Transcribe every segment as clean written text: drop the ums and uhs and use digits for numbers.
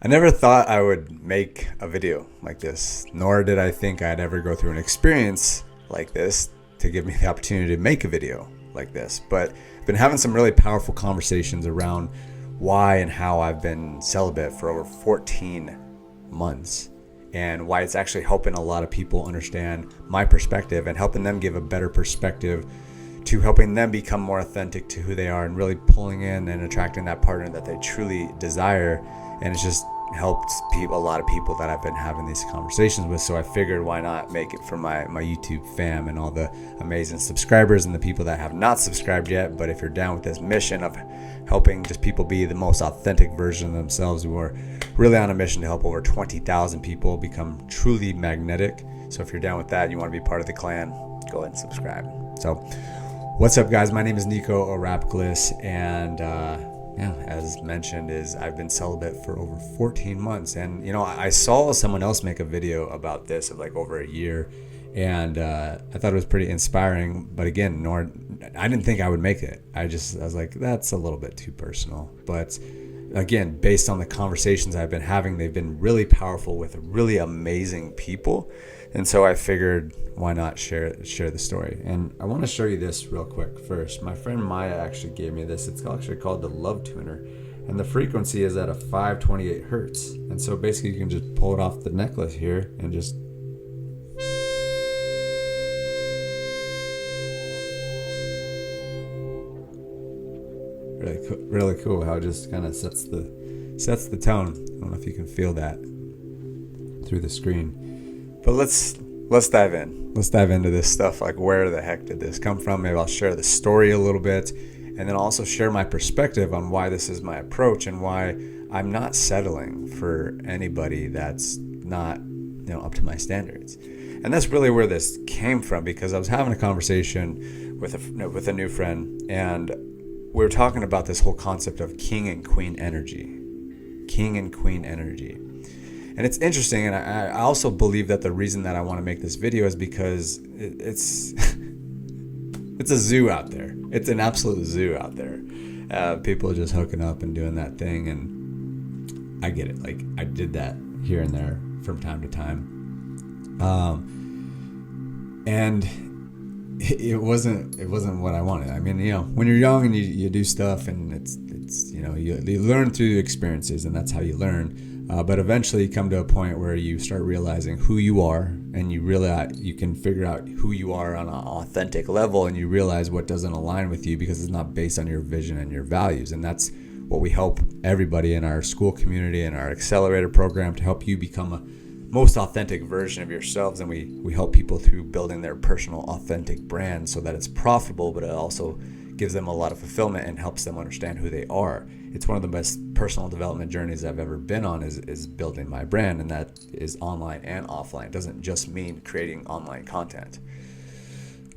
I never thought I would make a video like this, nor did I think I'd ever go through an experience like this to give me the opportunity to make a video like this. But I've been having some really powerful conversations around why and how I've been celibate for over 14 months and why it's actually helping a lot of people understand my perspective and helping them give a better perspective to helping them become more authentic to who they are and really pulling in and attracting that partner that they truly desire. And it's just helped a lot of people that I've been having these conversations with. So I figured, why not make it for my YouTube fam and all the amazing subscribers and the people that have not subscribed yet. But if you're down with this mission of helping just people be the most authentic version of themselves, we're really on a mission to help over 20,000 people become truly magnetic. So if you're down with that, you want to be part of the clan, go ahead and subscribe. So what's up, guys? My name is Nico Arapklis, and as mentioned, I've been celibate for over 14 months. And I saw someone else make a video about this of like over a year, and I thought it was pretty inspiring. But again, I didn't think I would make it. I was like, that's a little bit too personal. But again, based on the conversations I've been having, they've been really powerful with really amazing people. And so I figured, why not share the story? And I want to show you this real quick first. My friend Maya actually gave me this. It's actually called the Love Tuner. And the frequency is at a 528 hertz. And so basically you can just pull it off the necklace here and just... Really cool how it just kind of sets the tone. I don't know if you can feel that through the screen. But let's dive in. Let's dive into this stuff. Like, where the heck did this come from? Maybe I'll share the story a little bit, and then also share my perspective on why this is my approach and why I'm not settling for anybody that's not, up to my standards. And that's really where this came from, because I was having a conversation with a new friend, and we were talking about this whole concept of king and queen energy. King and queen energy. And it's interesting, and I also believe that the reason that I want to make this video is because it's a zoo out there. It's an absolute zoo out there. People are just hooking up and doing that thing, and I get it. Like, I did that here and there from time to time, and it wasn't what I wanted. I mean, when you're young and you do stuff, and it's you learn through experiences, and that's how you learn. But eventually you come to a point where you start realizing who you are, and you can figure out who you are on an authentic level, and you realize what doesn't align with you because it's not based on your vision and your values. And that's what we help everybody in our Skool Community and our accelerator program, to help you become a most authentic version of yourselves. And we help people through building their personal authentic brand so that it's profitable, but it also gives them a lot of fulfillment and helps them understand who they are. It's one of the best personal development journeys I've ever been on, is building my brand, and that is online and offline. It doesn't just mean creating online content.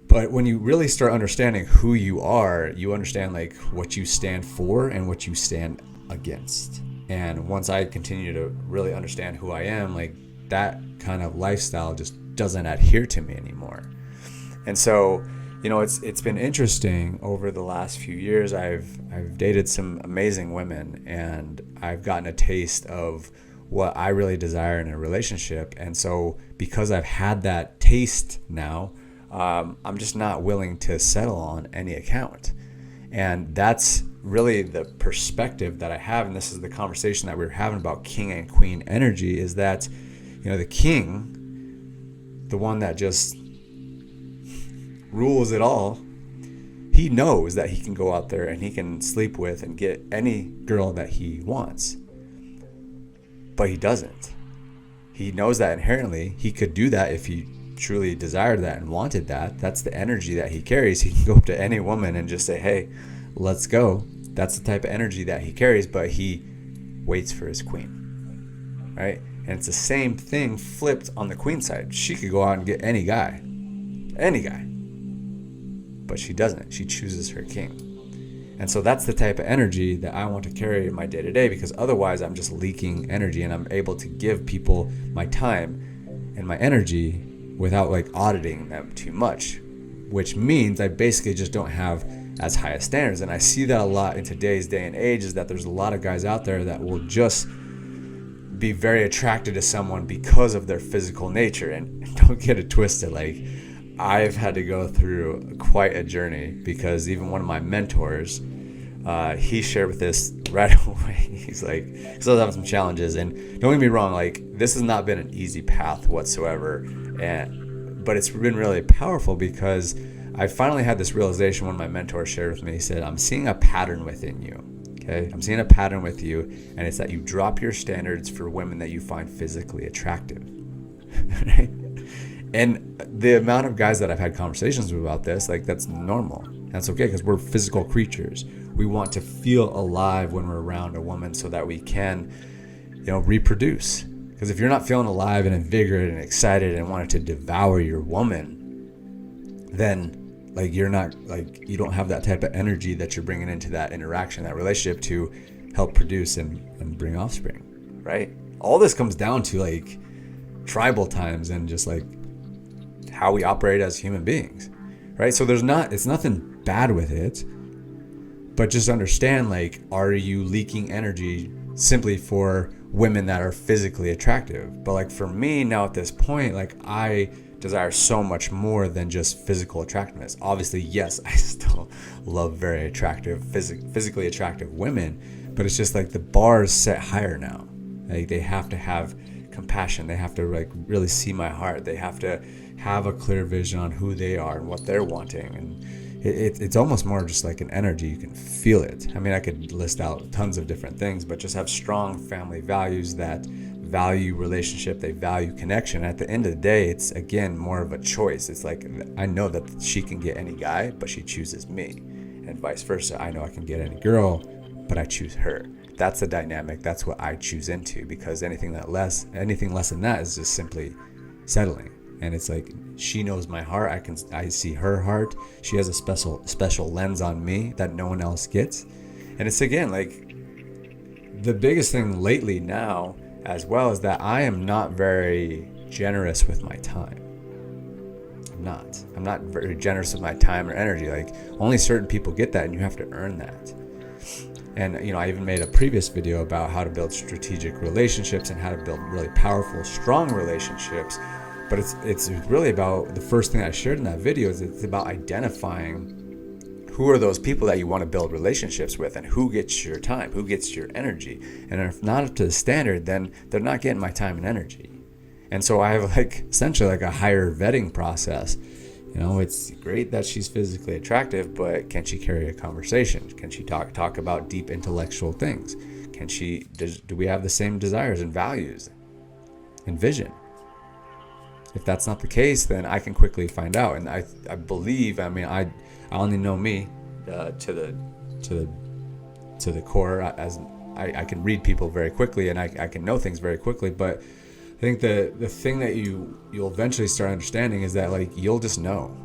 But when you really start understanding who you are, you understand like what you stand for and what you stand against. And once I continue to really understand who I am, like, that kind of lifestyle just doesn't adhere to me anymore. And so it's been interesting over the last few years. I've dated some amazing women, and I've gotten a taste of what I really desire in a relationship. And so because I've had that taste now, I'm just not willing to settle on any account. And that's really the perspective that I have. And this is the conversation that we were having about king and queen energy, is that, the king, the one that just rules it all, he knows that he can go out there and he can sleep with and get any girl that he wants, but he doesn't. He knows that inherently he could do that if he truly desired that and wanted that. That's the energy that he carries. He can go up to any woman and just say, hey, let's go. That's the type of energy that he carries, but he waits for his queen, right? And it's the same thing flipped on the queen side. She could go out and get any guy, but she doesn't. She chooses her king. And so that's the type of energy that I want to carry in my day-to-day, because otherwise I'm just leaking energy, and I'm able to give people my time and my energy without like auditing them too much, which means I basically just don't have as high as standards. And I see that a lot in today's day and age, is that there's a lot of guys out there that will just be very attracted to someone because of their physical nature. And don't get it twisted, like I've had to go through quite a journey, because even one of my mentors, he shared with this right away. He's like, he's still having some challenges, and don't get me wrong, like this has not been an easy path whatsoever, but it's been really powerful, because I finally had this realization. One of my mentors shared with me, he said, I'm seeing a pattern within you. Okay, I'm seeing a pattern with you, and it's that you drop your standards for women that you find physically attractive. Right? And the amount of guys that I've had conversations with about this, like that's normal. That's okay, because we're physical creatures. We want to feel alive when we're around a woman so that we can, reproduce. Because if you're not feeling alive and invigorated and excited and wanting to devour your woman, then like you're not, like you don't have that type of energy that you're bringing into that interaction, that relationship, to help produce and bring offspring, right? All this comes down to like tribal times and just like how we operate as human beings, right? So it's nothing bad with it, but just understand, like, are you leaking energy simply for women that are physically attractive? But like for me now at this point, like I desire so much more than just physical attractiveness. Obviously, yes, I still love very attractive, physically attractive women, but it's just like the bar is set higher now. Like they have to have compassion. They have to like really see my heart. They have to have a clear vision on who they are and what they're wanting. And it's almost more just like an energy. You can feel it. I mean, I could list out tons of different things, but just have strong family values that value relationship, they value connection. At the end of the day, it's again more of a choice. It's like, I know that she can get any guy, but she chooses me, and vice versa. I know I can get any girl, but I choose her. That's the dynamic. That's what I choose into, because anything less than that is just simply settling. And it's like, she knows my heart. I see her heart. She has a special lens on me that no one else gets. And it's again like the biggest thing lately now as well is that I am not very generous with my time. I'm not very generous with my time or energy. Like only certain people get that, and you have to earn that. And I even made a previous video about how to build strategic relationships and how to build really powerful, strong relationships. But it's really about, the first thing I shared in that video is it's about identifying who are those people that you want to build relationships with, and who gets your time, who gets your energy. And if not up to the standard, then they're not getting my time and energy. And so I have like essentially like a higher vetting process. It's great that she's physically attractive, but can she carry a conversation? Can she talk about deep intellectual things? Do we have the same desires and values and vision? If that's not the case, then I can quickly find out. And I believe, I only know me to the core, as I can read people very quickly, and I can know things very quickly. But I think the thing that you'll eventually start understanding is that like you'll just know.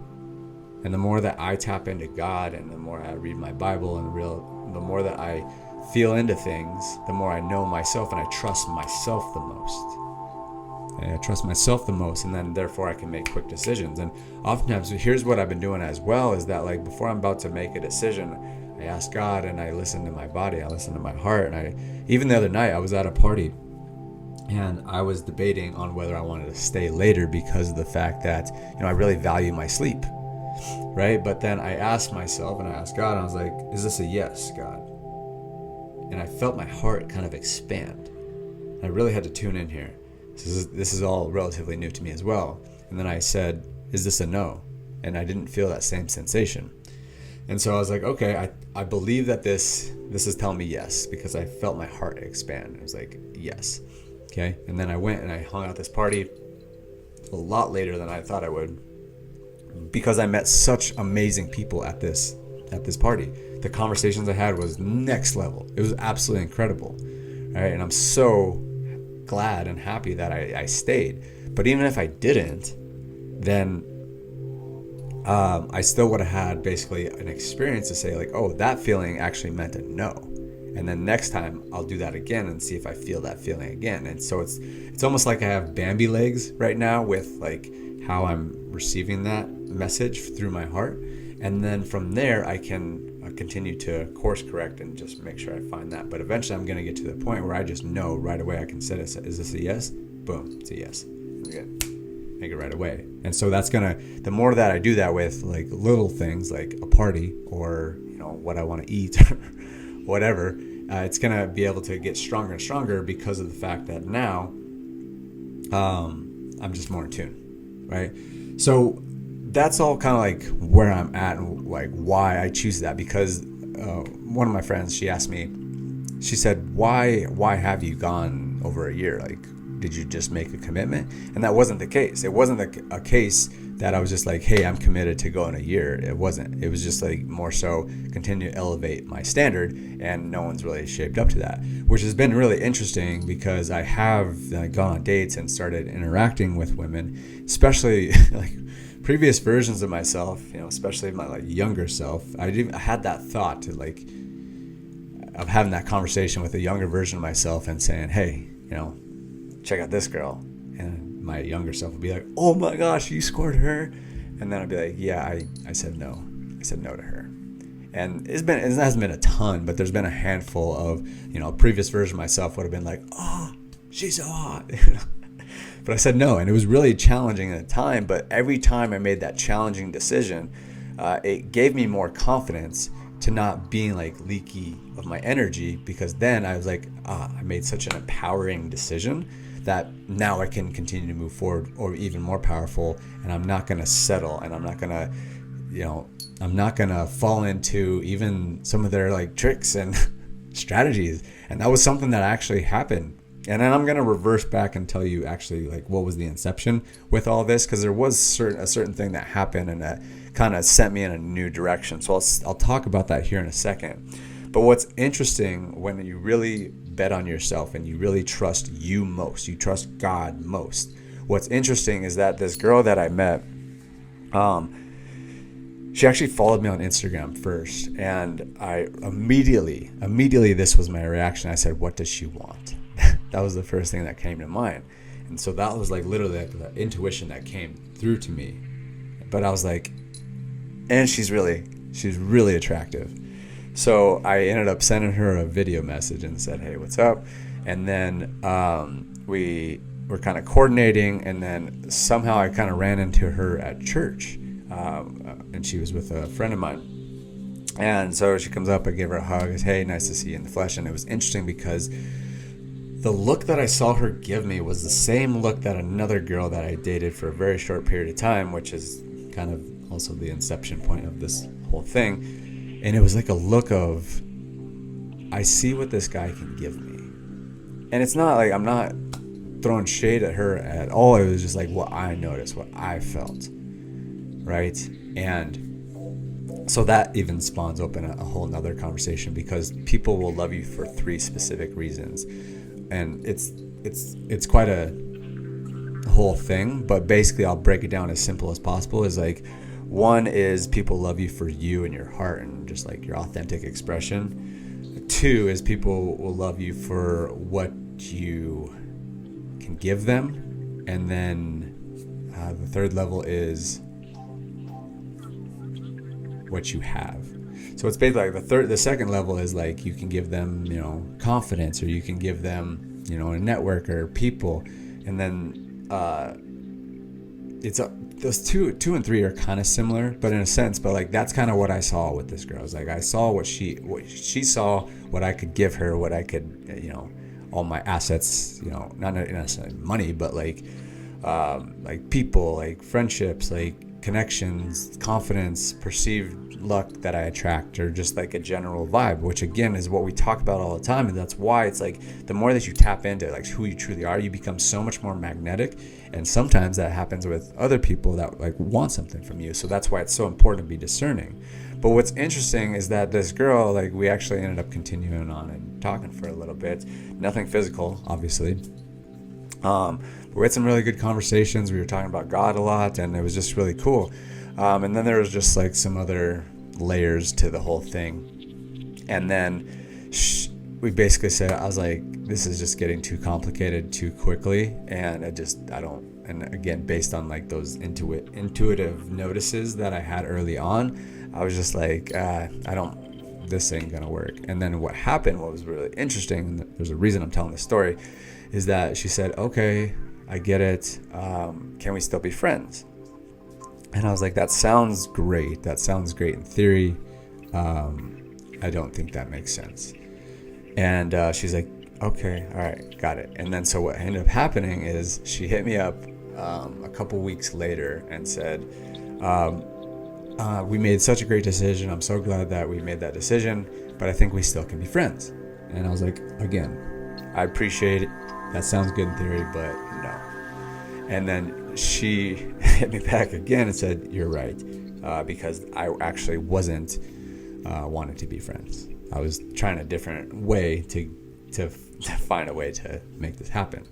And the more that I tap into God, and the more I read my Bible, and the more that I feel into things, the more I know myself, and I trust myself the most. And then therefore I can make quick decisions. And oftentimes, here's what I've been doing as well, is that like before I'm about to make a decision, I ask God, and I listen to my body, I listen to my heart. And even the other night I was at a party, and I was debating on whether I wanted to stay later because of the fact that I really value my sleep, right? But then I asked myself, and I asked God, and I was like, is this a yes, God? And I felt my heart kind of expand. I really had to tune in here. This is all relatively new to me as well. And then I said, is this a no? And I didn't feel that same sensation. And so I was like, okay, I believe that this is telling me yes, because I felt my heart expand. It was like, yes. Okay. And then I went and I hung out at this party a lot later than I thought I would, because I met such amazing people at this party. The conversations I had was next level. It was absolutely incredible. Right. And I'm so glad and happy that I stayed. But even if I didn't, then I still would have had basically an experience to say like, oh, that feeling actually meant a no. And then next time I'll do that again and see if I feel that feeling again. And so it's almost like I have Bambi legs right now with like how I'm receiving that message through my heart. And then from there I can continue to course correct and just make sure I find that. But eventually I'm going to get to the point where I just know right away. I can set it. Is this a yes? Boom, it's a yes. Again, make it right away. And so that's the more that I do that with like little things like a party or, what I want to eat or whatever, it's going to be able to get stronger and stronger because of the fact that now I'm just more in tune, right? So that's all kind of like where I'm at and like why I choose that, because one of my friends, she asked me, she said, why have you gone over a year? Like, did you just make a commitment? And that wasn't the case. It wasn't a case that I was just like, hey, I'm committed to go in a year. It wasn't. It was just like more so continue to elevate my standard, and no one's really shaped up to that, which has been really interesting because I have gone on dates and started interacting with women, especially like previous versions of myself, especially my like younger self. I had that thought to like of having that conversation with a younger version of myself and saying, hey, check out this girl. And my younger self would be like, oh my gosh, you scored her. And then I'd be like, yeah, I said no. I said no to her. And it hasn't been a ton, but there's been a handful of, a previous version of myself would have been like, oh, she's so hot. But I said no. And it was really challenging at the time. But every time I made that challenging decision, it gave me more confidence to not being like leaky of my energy, because then I was like, I made such an empowering decision that now I can continue to move forward or even more powerful, and I'm not going to settle, and I'm not going to fall into even some of their like tricks and strategies. And that was something that actually happened. And then I'm going to reverse back and tell you actually like what was the inception with all this, because there was a certain thing that happened and that kind of sent me in a new direction. So I'll talk about that here in a second. But what's interesting, when you really bet on yourself and you really trust you most, you trust God most, what's interesting is that this girl that I met, she actually followed me on Instagram first, and I immediately this was my reaction. I said, what does she want? That was the first thing that came to mind. And so that was like literally like the intuition that came through to me. But I was like, and she's really attractive. So I ended up sending her a video message and said, hey, what's up? And then we were kind of coordinating, and then somehow I kind of ran into her at church, and she was with a friend of mine. And so she comes up, I give her a hug, I say, hey, nice to see you in the flesh. And it was interesting because the look that I saw her give me was the same look that another girl that I dated for a very short period of time, which is kind of also the inception point of this whole thing. And it was like a look of, I see what this guy can give me. And it's not like I'm not throwing shade at her at all. It was just like what I noticed, what I felt, right? And so that even spawns open a whole nother conversation, because people will love you for 3 specific reasons. And it's quite a whole thing, but basically I'll break it down as simple as possible. Is like, 1 is people love you for you and your heart and just like your authentic expression. 2 is people will love you for what you can give them. And then the 3rd level is what you have. So it's basically like the 2nd level is like you can give them, confidence, or you can give them, a network or people. And then it's those two and 3 are kind of similar, but in a sense, but like that's kind of what I saw with this girl. It's like I saw what she saw, what I could give her, what I could, all my assets, not necessarily money, but like people, like friendships, like connections, confidence, perceived luck that I attract, or just like a general vibe, which again is what we talk about all the time. And that's why it's like the more that you tap into like who you truly are, you become so much more magnetic. And sometimes that happens with other people that like want something from you. So that's why it's so important to be discerning. But what's interesting is that this girl, like we actually ended up continuing on and talking for a little bit. Nothing physical, obviously. We had some really good conversations. We were talking about God a lot, and it was just really cool. And then there was just like some other layers to the whole thing. And then we basically said, I was like, this is just getting too complicated too quickly. And and again, based on like those intuitive notices that I had early on, I was just like, I don't this ain't gonna work. And then what happened, what was really interesting, and there's a reason I'm telling this story, is that she said, okay, I get it. Can we still be friends? And I was like, that sounds great. That sounds great in theory. I don't think that makes sense. And she's like, okay, all right, got it. And then so what ended up happening is she hit me up a couple weeks later and said, we made such a great decision. I'm so glad that we made that decision, but I think we still can be friends. And I was like, again, I appreciate it. That sounds good in theory, but no. And then she hit me back again and said, you're right, because I actually wasn't wanting to be friends. I was trying a different way to find a way to make this happen.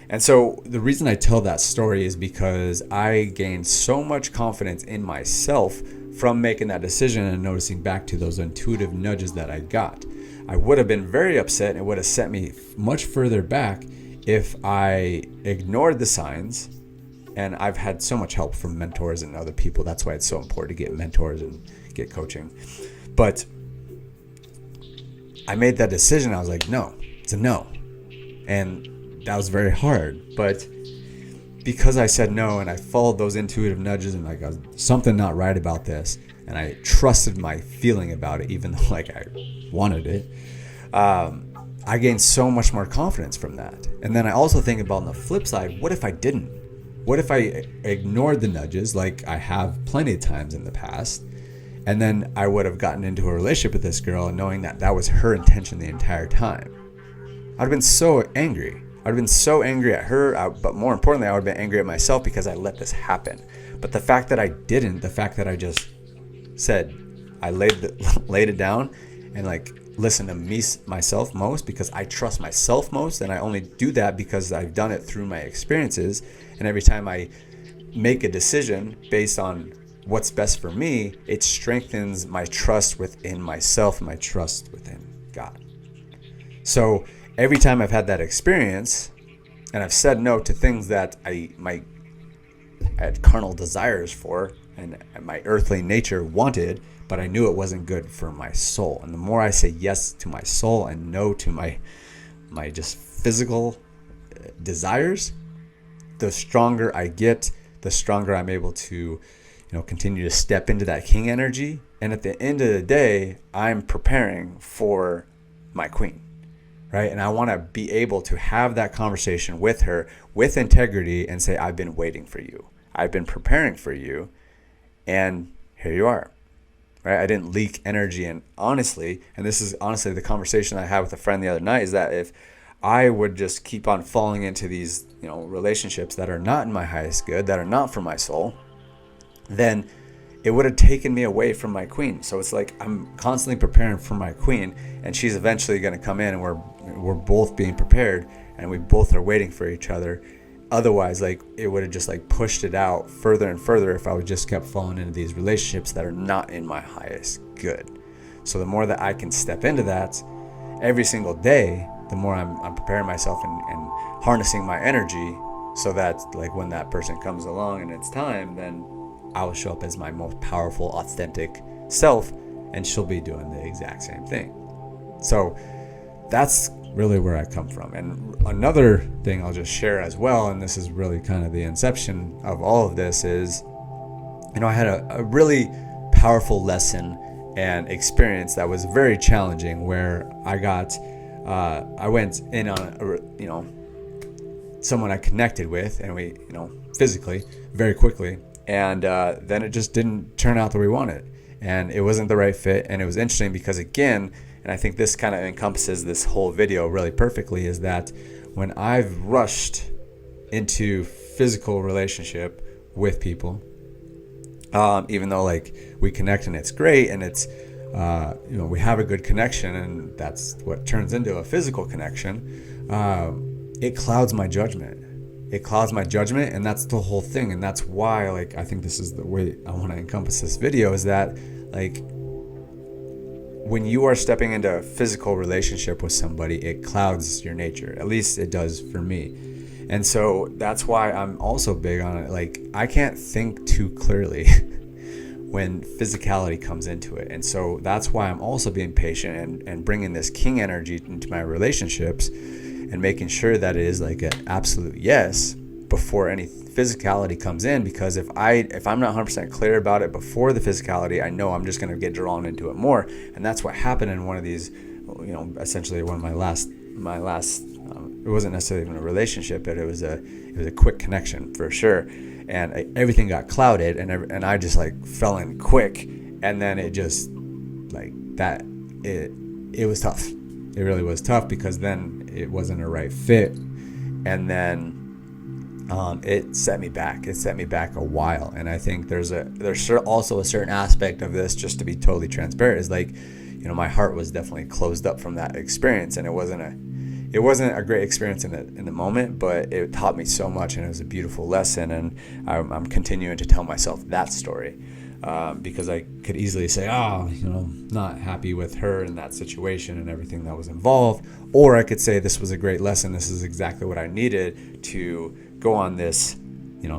And so the reason I tell that story is because I gained so much confidence in myself from making that decision and noticing back to those intuitive nudges that I got. I would have been very upset and it would have sent me much further back if I ignored the signs. And I've had so much help from mentors and other people. That's why it's so important to get mentors and get coaching. But I made that decision. I was like, no, it's a no. And that was very hard. But because I said no and I followed those intuitive nudges and like, something not right about this, and I trusted my feeling about it, even though like I wanted it, I gained so much more confidence from that. And then I also think about on the flip side, what if I didn't? What if I ignored the nudges like I have plenty of times in the past? And then I would have gotten into a relationship with this girl and knowing that that was her intention the entire time. I'd have been so angry. I'd have been so angry at her, but more importantly, I would have been angry at myself because I let this happen. But the fact that I didn't, the fact that I just said, I laid it down and like listen to me, myself most, because I trust myself most. And I only do that because I've done it through my experiences. And every time I make a decision based on what's best for me, it strengthens my trust within myself and my trust within God. So every time I've had that experience and I've said no to things that I had carnal desires for and my earthly nature wanted, but I knew it wasn't good for my soul. And the more I say yes to my soul and no to my just physical desires, the stronger I get, the stronger I'm able to, continue to step into that king energy. And at the end of the day, I'm preparing for my queen, right? And I want to be able to have that conversation with her with integrity and say, I've been waiting for you. I've been preparing for you. And here you are, right? I didn't leak energy. And honestly, and this is honestly the conversation I had with a friend the other night, is that if I would just keep on falling into these, relationships that are not in my highest good, that are not for my soul, then it would have taken me away from my queen. So it's like I'm constantly preparing for my queen, and she's eventually going to come in, and we're both being prepared, and we both are waiting for each other. Otherwise, like it would have just like pushed it out further and further if I would just kept falling into these relationships that are not in my highest good. So the more that I can step into that every single day, the more I'm preparing myself and harnessing my energy, so that like when that person comes along and it's time, then I will show up as my most powerful, authentic self, and she'll be doing the exact same thing. So that's really where I come from. And another thing I'll just share as well, and this is really kind of the inception of all of this, is, I had a really powerful lesson and experience that was very challenging, where I went in on someone I connected with, and we, physically, very quickly. And then it just didn't turn out the way we wanted. And it wasn't the right fit. And it was interesting because, again, and I think this kind of encompasses this whole video really perfectly, is that when I've rushed into physical relationship with people, even though like we connect and it's great and it's, we have a good connection, and that's what turns into a physical connection, it clouds my judgment. It clouds my judgment, and that's the whole thing. And that's why, like, I think this is the way I want to encompass this video, is that, like, when you are stepping into a physical relationship with somebody, it clouds your nature. At least it does for me. And so that's why I'm also big on it. Like, I can't think too clearly when physicality comes into it. And so that's why I'm also being patient and bringing this king energy into my relationships and making sure that it is like an absolute yes before any physicality comes in, because if I'm not 100% clear about it before the physicality, I know I'm just going to get drawn into it more. And that's what happened in one of these, essentially one of my last it wasn't necessarily even a relationship, but it was a quick connection for sure. And everything got clouded, and I just like fell in quick, and then it just like that it was tough. It really was tough, because then it wasn't a right fit, and then it set me back. It set me back a while. And I think there's also a certain aspect of this, just to be totally transparent, is like, my heart was definitely closed up from that experience, and it wasn't a great experience in the moment, but it taught me so much, and it was a beautiful lesson. And I'm continuing to tell myself that story, because I could easily say, not happy with her in that situation and everything that was involved. Or I could say, this was a great lesson. This is exactly what I needed to go on this,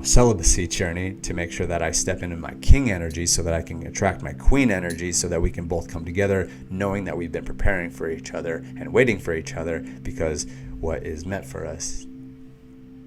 celibacy journey, to make sure that I step into my king energy so that I can attract my queen energy, so that we can both come together, knowing that we've been preparing for each other and waiting for each other, because what is meant for us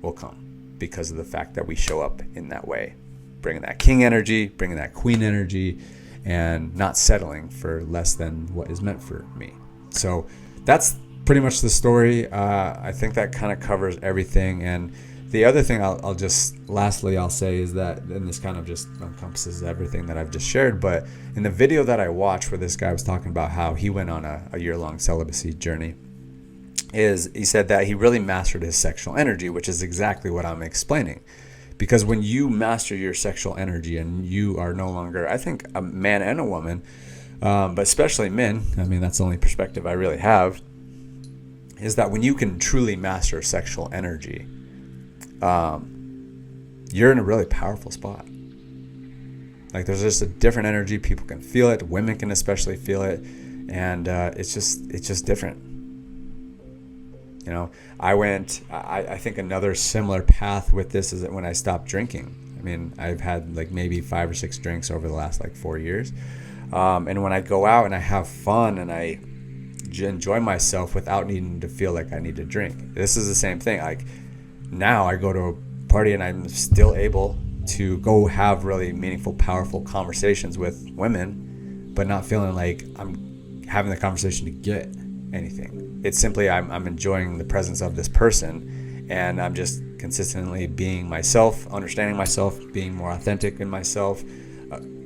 will come because of the fact that we show up in that way, bringing that king energy, bringing that queen energy, and not settling for less than what is meant for me. So that's pretty much the story. I think that kind of covers everything. And the other thing I'll say is that, and this kind of just encompasses everything that I've just shared, but in the video that I watched where this guy was talking about how he went on a year-long celibacy journey, he said that he really mastered his sexual energy, which is exactly what I'm explaining. Because when you master your sexual energy and you are no longer, I think, a man and a woman, but especially men, that's the only perspective I really have, is that when you can truly master sexual energy, you're in a really powerful spot. Like, there's just a different energy. People can feel it. Women can especially feel it. And it's just different. I think another similar path with this is that when I stopped drinking, I've had like maybe 5 or 6 drinks over the last 4 years. And when I go out and I have fun and I enjoy myself without needing to feel like I need to drink, this is the same thing. Like, now I go to a party and I'm still able to go have really meaningful, powerful conversations with women, but not feeling like I'm having the conversation to get anything. It's simply I'm enjoying the presence of this person, and I'm just consistently being myself, understanding myself, being more authentic in myself,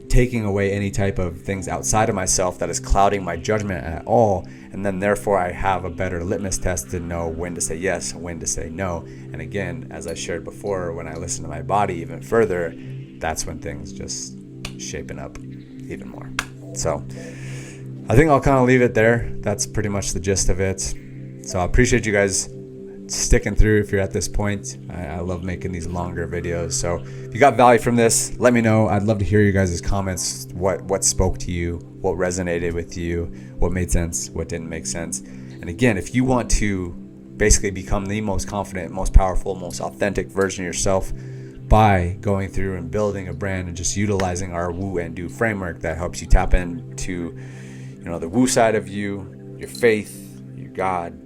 taking away any type of things outside of myself that is clouding my judgment at all. And then therefore I have a better litmus test to know when to say yes and when to say no. And again, as I shared before, when I listen to my body even further, that's when things just shaping up even more. So I think I'll kind of leave it there. That's pretty much the gist of it. So I appreciate you guys sticking through if you're at this point. I love making these longer videos. So if you got value from this, let me know. I'd love to hear you guys' comments. What spoke to you? What resonated with you? What made sense? What didn't make sense? And again, if you want to basically become the most confident, most powerful, most authentic version of yourself by going through and building a brand and just utilizing our woo and do framework that helps you tap into, the woo side of you, your faith, your God,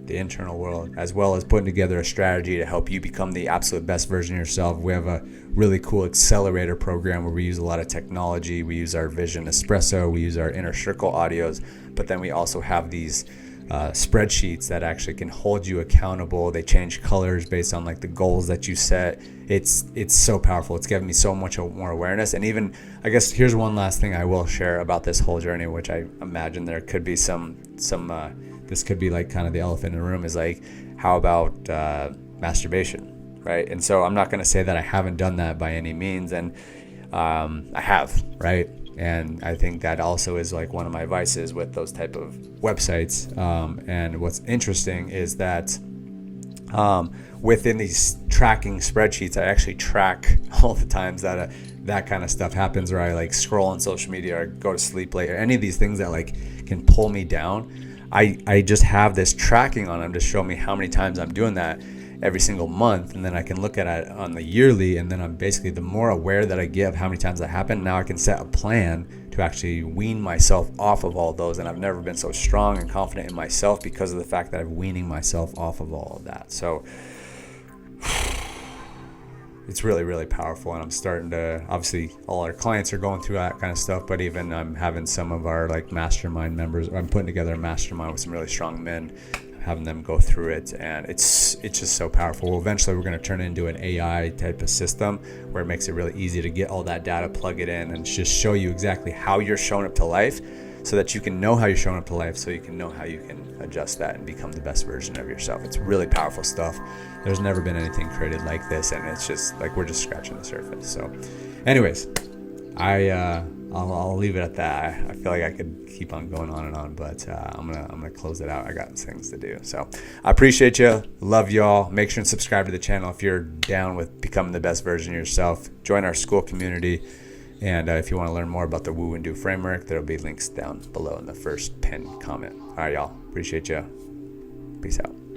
the internal world, as well as putting together a strategy to help you become the absolute best version of yourself. We have a really cool accelerator program where we use a lot of technology. We use our Vision Espresso, we use our inner circle audios, but then we also have these spreadsheets that actually can hold you accountable. They change colors based on the goals that you set. It's so powerful. It's given me so much more awareness. And even, I guess, here's one last thing I will share about this whole journey, which I imagine there could be some this could be kind of the elephant in the room, is how about masturbation, right? And so I'm not going to say that I haven't done that by any means, and I have, right? And I think that also is one of my vices with those type of websites. And what's interesting is that within these tracking spreadsheets, I actually track all the times that that kind of stuff happens, or I scroll on social media or go to sleep late, or any of these things that can pull me down. I just have this tracking on them to show me how many times I'm doing that. every single month, and then I can look at it on the yearly, and then I'm basically, the more aware that I get of how many times that happen, now I can set a plan to actually wean myself off of all those. And I've never been so strong and confident in myself because of the fact that I'm weaning myself off of all of that. So it's really, really powerful. And I'm starting to, obviously all our clients are going through that kind of stuff, but even I'm having some of our like mastermind members, I'm putting together a mastermind with some really strong men, having them go through it, and it's just so powerful. Well, eventually we're going to turn it into an AI type of system where it makes it really easy to get all that data, plug it in, and just show you exactly how you're showing up to life, so that you can know how you're showing up to life, so you can know how you can adjust that and become the best version of yourself. It's really powerful stuff. There's never been anything created like this, and it's just like we're just scratching the surface. So anyways, I'll leave it at that. I feel like I could keep on going on and on, but I'm gonna close it out. I got things to do. So I appreciate you. Love y'all. Make sure and subscribe to the channel if you're down with becoming the best version of yourself. Join our Skool community. And if you want to learn more about the Woo and Do framework, there'll be links down below in the first pinned comment. All right, y'all. Appreciate you. Peace out.